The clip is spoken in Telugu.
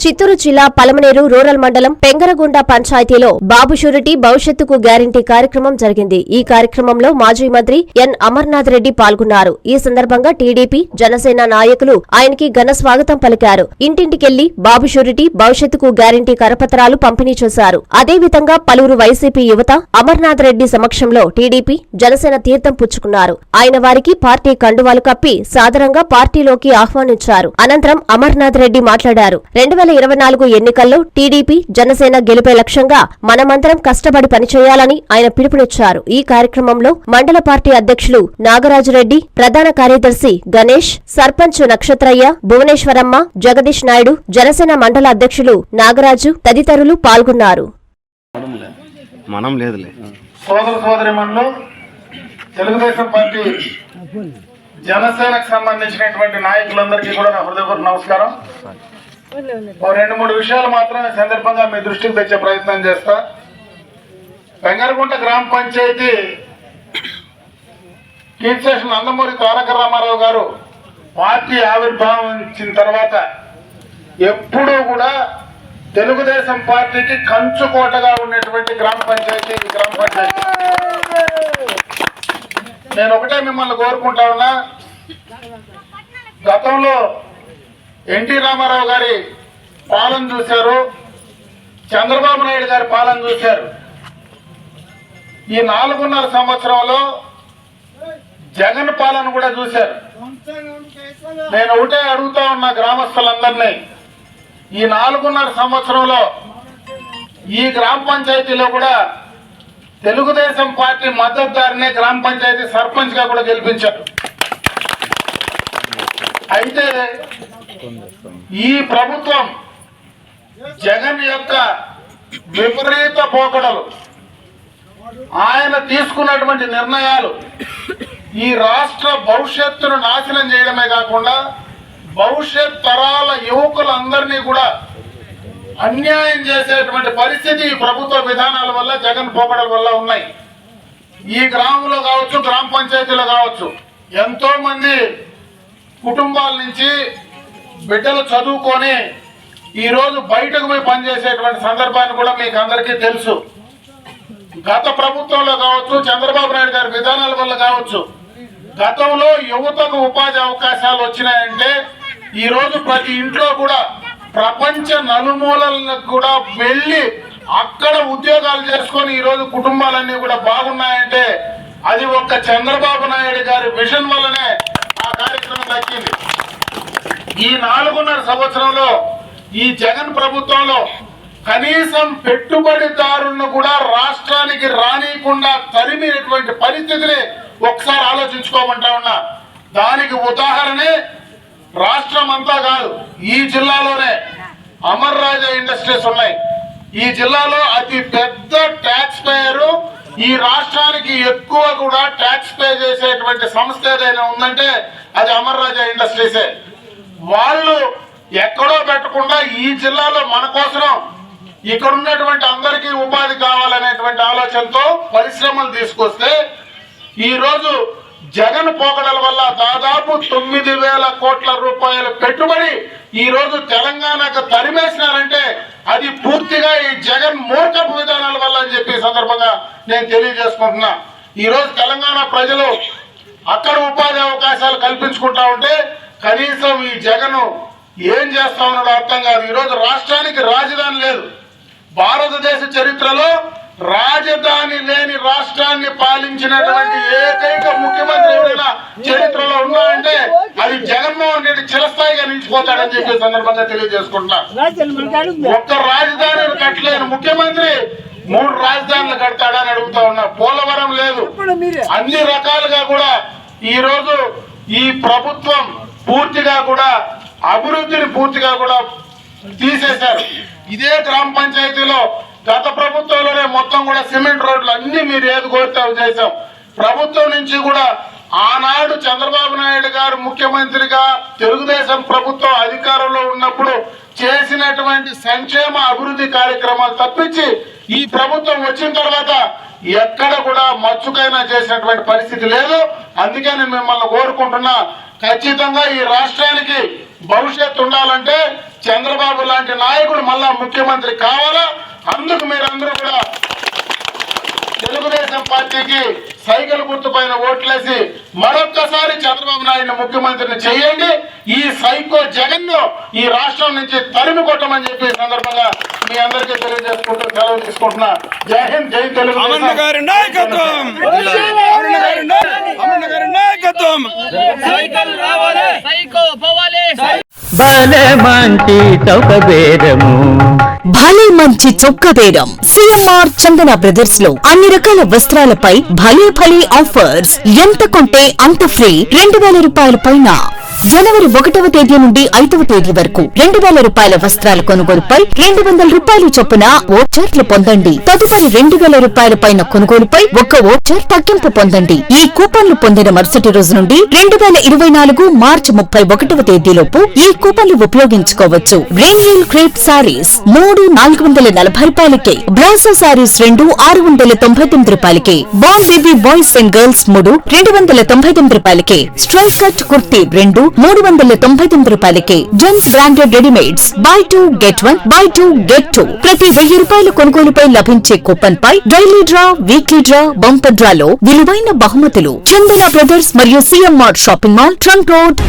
చిత్తూరు జిల్లా పలమనేరు రూరల్ మండలం పెంగరగుండ పంచాయతీలో బాబు షూరిటీ భవిష్యత్తుకు గ్యారంటీ కార్యక్రమం జరిగింది. ఈ కార్యక్రమంలో మాజీ మంత్రి ఎన్ అమర్నాథ్ రెడ్డి పాల్గొన్నారు. ఈ సందర్భంగా టీడీపీ, జనసేన నాయకులు ఆయనకి ఘన స్వాగతం పలికారు. ఇంటింటికెళ్లి బాబు షూరిటీ భవిష్యత్తుకు గ్యారంటీ కరపత్రాలు పంపిణీ చేశారు. అదేవిధంగా పలువురు వైసీపీ యువత అమర్నాథ్ రెడ్డి సమక్షంలో టీడీపీ, జనసేన తీర్థం పుచ్చుకున్నారు. ఆయన వారికి పార్టీ కండువాలు కప్పి సాదరంగా పార్టీలోకి ఆహ్వానించారు. అనంతరం అమర్నాథ్ రెడ్డి మాట్లాడారు. 2024 ఎన్నికల్లో టీడీపీ, జనసేన గెలుపే లక్ష్యంగా మనమందరం కష్టపడి పనిచేయాలని ఆయన పిలుపునిచ్చారు. ఈ కార్యక్రమంలో మండల పార్టీ అధ్యక్షులు నాగరాజురెడ్డి, ప్రధాన కార్యదర్శి గణేష్, సర్పంచ్ నక్షత్రయ్య, భువనేశ్వరమ్మ, జగదీష్ నాయుడు, జనసేన మండల అధ్యక్షులు నాగరాజు తదితరులు పాల్గొన్నారు. తెలుగుదేశం పార్టీ జనసేనకు సంబంధించినటువంటి నాయకులందరికీ కూడా నా హృదయపూర్వక నమస్కారం. 2-3 విషయాలు మాత్రమే సందర్భంగా మీ దృష్టికి తెచ్చే ప్రయత్నం చేస్తా. పెంగరగుంట గ్రామ పంచాయతీ కీర్తి స్టేషన్ నందమూరి తారక రామారావు గారు పార్టీ ఆవిర్భావించిన తర్వాత ఎప్పుడూ కూడా తెలుగుదేశం పార్టీకి కంచుకోటగా ఉన్నటువంటి గ్రామ పంచాయతీ నేను ఒకటే మిమ్మల్ని కోరుకుంటా ఉన్నా. గతంలో ఎన్టీ రామారావు గారి పాలన చూశారు, చంద్రబాబు నాయుడు గారి పాలన చూశారు. ఈ 4.5 సంవత్సరంలో జగన్ పాలన కూడా చూశారు. నేను ఒకటే అడుగుతా ఉన్న గ్రామస్తులందరినీ, ఈ 4.5 సంవత్సరంలో ఈ గ్రామ పంచాయతీలో కూడా తెలుగుదేశం పార్టీ మద్దతుదారునే గ్రామ పంచాయతీ సర్పంచ్ గా కూడా గెలిపించారు. అయితే ఈ ప్రభుత్వం జగన్ యొక్క విపరీత పోకడలు, ఆయన తీసుకున్నటువంటి నిర్ణయాలు ఈ రాష్ట్ర భవిష్యత్తును నాశనం చేయడమే కాకుండా భవిష్యత్ తరాల యువకులందరినీ కూడా అన్యాయం చేసేటువంటి పరిస్థితి ఈ ప్రభుత్వ విధానాల వల్ల, జగన్ పోకడల వల్ల ఉన్నాయి. ఈ గ్రామంలో కావచ్చు, గ్రామ పంచాయతీలో కావచ్చు, ఎంతో మంది కుటుంబాల నుంచి బిడ్డలు చదువుకొని ఈరోజు బయటకు పోయి పనిచేసేటువంటి సందర్భాన్ని కూడా మీకు అందరికీ తెలుసు. గత ప్రభుత్వంలో కావచ్చు, చంద్రబాబు నాయుడు గారి విధానాల వల్ల కావచ్చు, గతంలో యువతకు ఉపాధి అవకాశాలు వచ్చినాయంటే ఈరోజు ప్రతి ఇంట్లో కూడా ప్రపంచ నలుమూలలకు కూడా వెళ్ళి అక్కడ ఉద్యోగాలు చేసుకొని ఈరోజు కుటుంబాలన్నీ కూడా బాగున్నాయంటే అది ఒక్క చంద్రబాబు నాయుడు గారి విజన్ వల్లనే ఆ కార్యక్రమం దక్కింది. ఈ 4.5 సంవత్సరంలో ఈ జగన్ ప్రభుత్వంలో కనీసం పెట్టుబడిదారులను కూడా రాష్ట్రానికి రానియకుండా తరిమినటువంటి పరిస్థితిని ఒకసారి ఆలోచించుకోమంటా ఉన్నా. దానికి ఉదాహరణే రాష్ట్రం అంతా కాదు, ఈ జిల్లాలోనే అమర్ రాజా ఇండస్ట్రీస్ ఉన్నాయి. ఈ జిల్లాలో అతి పెద్ద ట్యాక్స్ పేయరు, ఈ రాష్ట్రానికి ఎక్కువ కూడా ట్యాక్స్ పే చేసేటువంటి సంస్థ ఏదైనా ఉందంటే అది అమర్ రాజా ఇండస్ట్రీసే. వాళ్ళు ఎక్కడో పెట్టకుండా ఈ జిల్లాలో మన కోసం ఇక్కడ ఉన్నటువంటి అందరికీ ఉపాధి కావాలనేటువంటి ఆలోచనతో పరిశ్రమలు తీసుకొస్తే ఈరోజు జగన్ పోకడల వల్ల దాదాపు 9,000 కోట్ల రూపాయల పెట్టుబడి ఈ రోజు తెలంగాణకు తరిమేసినారంటే అది పూర్తిగా ఈ జగన్ మూర్ఖపు విధానాల వల్ల అని చెప్పి సందర్భంగా నేను తెలియజేసుకుంటున్నా. ఈ రోజు తెలంగాణ ప్రజలు అక్కడ ఉపాధి అవకాశాలు కల్పించుకుంటా ఉంటే కనీసం ఈ జగన్ ఏం చేస్తా ఉన్నాడో అర్థం కాదు. ఈరోజు రాష్ట్రానికి రాజధాని లేదు. భారతదేశ చరిత్రలో రాజధాని లేని రాష్ట్రాన్ని పాలించినటువంటి ఏకైక ముఖ్యమంత్రి ఎవరైనా చరిత్రలో ఉన్నారంటే అది జగన్మోహన్ రెడ్డి చిరస్థాయిగా నిలిచిపోతాడని చెప్పే సందర్భంగా తెలియజేసుకుంటున్నా. ఒక్క రాజధాని కట్టలేని ముఖ్యమంత్రి 3 రాజధానులు కడతాడని అడుగుతా ఉన్నా. పోలవరం లేదు. అన్ని రకాలుగా కూడా ఈ రోజు ఈ ప్రభుత్వం పూర్తిగా కూడా అభివృద్ధిని పూర్తిగా కూడా తీసేశారు. ఇదే గ్రామ పంచాయతీలో గత ప్రభుత్వంలోనే మొత్తం కూడా సిమెంట్ రోడ్లు అన్ని మీరు ఏది కోరితే అవి చేశాం. ప్రభుత్వం నుంచి కూడా ఆనాడు చంద్రబాబు నాయుడు గారు ముఖ్యమంత్రిగా తెలుగుదేశం ప్రభుత్వం అధికారంలో ఉన్నప్పుడు చేసినటువంటి సంక్షేమ అభివృద్ధి కార్యక్రమాలు తప్పించి ఈ ప్రభుత్వం వచ్చిన తర్వాత ఎక్కడ కూడా మచ్చుకైనా చేసినటువంటి పరిస్థితి లేదు. అందుకే నేను మిమ్మల్ని కోరుకుంటున్నా, ఖచ్చితంగా ఈ రాష్ట్రానికి భవిష్యత్తు ఉండాలంటే చంద్రబాబు లాంటి నాయకుడు మళ్ళా ముఖ్యమంత్రి కావాలా. అందుకు మీరందరూ కూడా తెలుగుదేశం పార్టీకి సైకిల్ గుర్తు పైన ఓట్లేసి మరొక్కసారి చంద్రబాబు నాయుడు ముఖ్యమంత్రిని చేయండి. ఈ సైకో జగన్ ను ఈ రాష్ట్రం నుంచి తరిమి కొట్టమని చెప్పి ఈ సందర్భంగా మీ అందరికీ తెలియజేసుకుంటూ సెలవు తీసుకుంటున్నా. జై హింద్, జై తెలుగుదేశం. భలే మంచి చౌక బేరం సిఎంఆర్ చందన బ్రదర్స్ లో అన్ని రకాల వస్త్రాలపై భలే ఆఫర్స్. ఎంత కొంటే అంత ఫ్రీ. 2000 రూపాయల పైన జనవరి 1వ తేదీ నుండి 5వ తేదీ వరకు 2000 రూపాయల వస్త్రాల కొనుగోలుపై 200 రూపాయలు చొప్పున ఓచర్లు పొందండి. తదుపరి 2000 రూపాయల పైన కొనుగోలుపై 1 ఓచర్ తగ్గింపు పొందండి. ఈ కూపన్లు పొందిన మరుసటి రోజు నుండి 2024 మార్చి 31వ తేదీలోపు ఈ కూపన్లు ఉపయోగించుకోవచ్చు. రేంజిల్ క్రేప్ సారీస్ 3 440 రూపాయలకే, బ్లౌజో సారీస్ 2 699 రూపాయలకే, ball baby boys and girls 3 299 రూపాయలకే, స్ట్రైట్ కట్ కుర్తీ 2 399 రూపాయలకే, gents branded readymades buy 2 get 1 buy 2 get 2. ప్రతి 1000 రూపాయల కొనుగోలుపై లభించే కూపన్ పై daily draw, weekly draw, bumper డ్రాలో విలువైన బహుమతులు. చందన బ్రదర్స్ మరియు CMR shopping mall, trunk road,